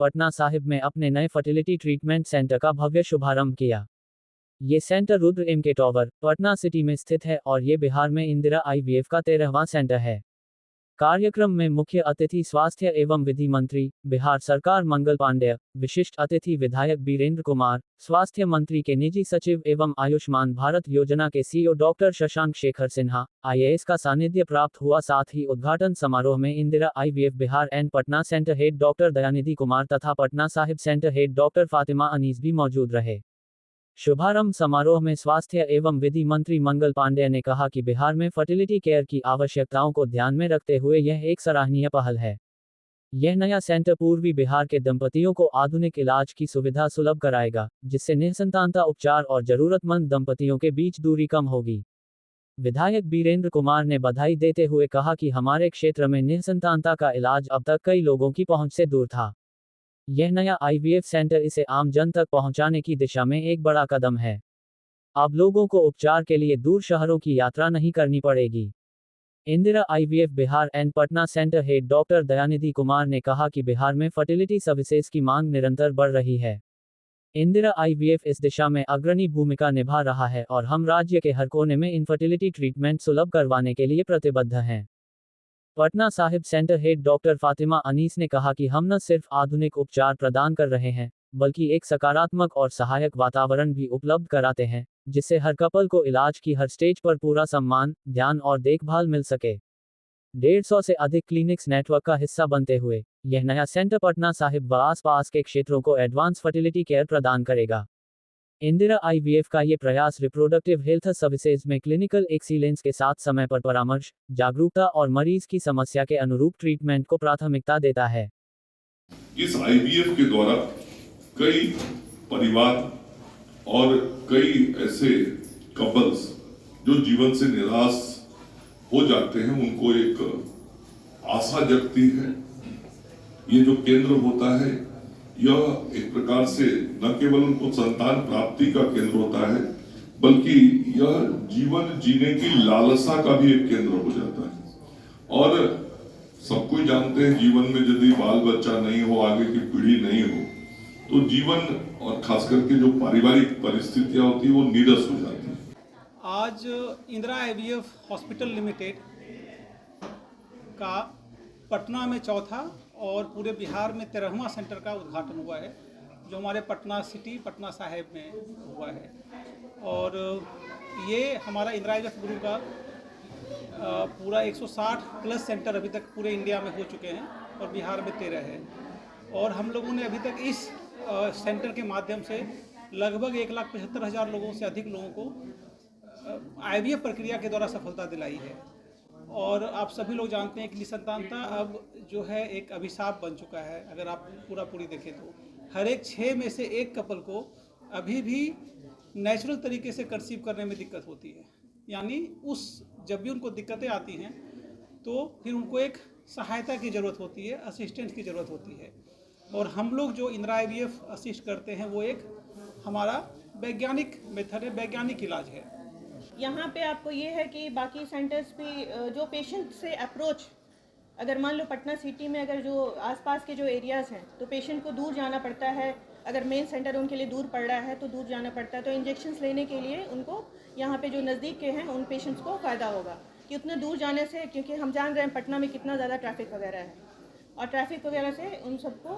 पटना साहिब में अपने नए फर्टिलिटी ट्रीटमेंट सेंटर का भव्य शुभारंभ किया। ये सेंटर रुद्र एम के टॉवर, पटना सिटी में स्थित है और ये बिहार में इंदिरा आईवीएफ का 13वां सेंटर है। कार्यक्रम में मुख्य अतिथि स्वास्थ्य एवं विधि मंत्री, बिहार सरकार मंगल पांडेय, विशिष्ट अतिथि विधायक बीरेंद्र कुमार, स्वास्थ्य मंत्री के निजी सचिव एवं आयुष्मान भारत योजना के CEO doctor Shashank Shekhar Sinha, IAS का सानिध्य प्राप्त हुआ। साथ ही उद्घाटन समारोह में Indira IVF Bihar and Patna centre head doctor Dayanidhi Kumar तथा Patna Sahib centre head doctor Fatima Anis भी मौजूद रहे। शुभारंभ समारोह में स्वास्थ्य एवं विधि मंत्री मंगल पांडेय ने कहा कि बिहार में फर्टिलिटी केयर की आवश्यकताओं को ध्यान में रखते हुए यह एक सराहनीय पहल है। यह नया सेंटर पूर्वी बिहार के दंपतियों को आधुनिक इलाज की सुविधा सुलभ कराएगा, जिससे निसंतानता उपचार और जरूरतमंद दंपतियों के बीच दूरी कम होगी। विधायक बीरेंद्र कुमार ने बधाई देते हुए कहा कि हमारे क्षेत्र में निसंतानता का इलाज अब तक कई लोगों की पहुंच से दूर था। यह नया आईवीएफ सेंटर इसे आम जन तक पहुंचाने की दिशा में एक बड़ा कदम है। अब लोगों को उपचार के लिए दूर शहरों की यात्रा नहीं करनी पड़ेगी। Indira IVF Bihar and Patna centre head doctor Dayanidhi Kumar ने कहा कि बिहार में फर्टिलिटी सर्विसेज की मांग निरंतर बढ़ रही है। इंदिरा आईवीएफ इस दिशा में अग्रणी भूमिका निभा रहा है और हम राज्य के हर कोने में इनफर्टिलिटी ट्रीटमेंट सुलभ करवाने के लिए प्रतिबद्ध हैं। Patna Sahib centre head doctor Fatima Anees ने कहा कि हम न सिर्फ आधुनिक उपचार प्रदान कर रहे हैं, बल्कि एक सकारात्मक और सहायक वातावरण भी उपलब्ध कराते हैं, जिससे हर कपल को इलाज की हर स्टेज पर पूरा सम्मान, ध्यान और देखभाल मिल सके। 150 से अधिक क्लिनिक्स नेटवर्क का हिस्सा बनते हुए यह नया सेंटर पटना साहिब व आसपास के क्षेत्रों को एडवांस फर्टिलिटी केयर प्रदान करेगा। इंदिरा आईवीएफ का ये प्रयास रिप्रोडक्टिव हेल्थ सर्विसेज में क्लिनिकल एक्सीलेंस के साथ समय पर परामर्श, जागरूकता और मरीज की समस्या के अनुरूप ट्रीटमेंट को प्राथमिकता देता है। इस आईवीएफ के द्वारा कई परिवार और कई ऐसे कपल्स जो जीवन से निराश हो जाते हैं, उनको एक आशा जगती है। ये जो केंद्र होता है, यह एक प्रकार से न केवल उनको संतान प्राप्ति का केंद्र होता है, बल्कि यह जीवन जीने की लालसा का भी एक केंद्र हो जाता है। और सब कोई जानते हैं, जीवन में यदि बाल बच्चा नहीं हो, आगे की पीढ़ी नहीं हो, तो जीवन और खास करके जो पारिवारिक परिस्थितियां होती है वो नीरस हो जाती है। आज इंदिरा आईवीएफ हॉस्पिटल लिमिटेड का पटना में चौथा और पूरे बिहार में 13वां सेंटर का उद्घाटन हुआ है, जो हमारे पटना सिटी पटना साहिब में हुआ है। और ये हमारा इंदिरा आईवीएफ ग्रुप का पूरा 160 प्लस सेंटर अभी तक पूरे इंडिया में हो चुके हैं और बिहार में 13 है। और हम लोगों ने अभी तक इस सेंटर के माध्यम से लगभग 1,75,000 लोगों से अधिक लोगों को आईवीएफ प्रक्रिया के द्वारा सफलता दिलाई है। और आप सभी लोग जानते हैं कि निसंतानता अब जो है एक अभिशाप बन चुका है। अगर आप पूरी देखें तो हर एक 6 में से 1 कपल को अभी भी नेचुरल तरीके से कंसीव करने में दिक्कत होती है। यानी जब भी उनको दिक्कतें आती हैं तो फिर उनको एक सहायता की ज़रूरत होती है, असिस्टेंट की ज़रूरत होती है। और हम लोग जो इंदिरा आईवीएफ असिस्ट करते हैं वो एक हमारा वैज्ञानिक मेथड है, वैज्ञानिक इलाज है। यहाँ पे आपको ये है कि बाकी सेंटर्स पे जो पेशेंट से अप्रोच, अगर मान लो पटना सिटी में अगर जो आसपास के जो एरियाज़ हैं तो पेशेंट को दूर जाना पड़ता है। अगर मेन सेंटर उनके लिए दूर पड़ रहा है तो दूर जाना पड़ता है, तो इंजेक्शन्स लेने के लिए उनको यहाँ पे जो नज़दीक के हैं उन पेशेंट्स को फ़ायदा होगा कि उतने दूर जाने से, क्योंकि हम जान रहे हैं पटना में कितना ज़्यादा ट्रैफिक वगैरह है, और ट्रैफिक वगैरह से उन सबको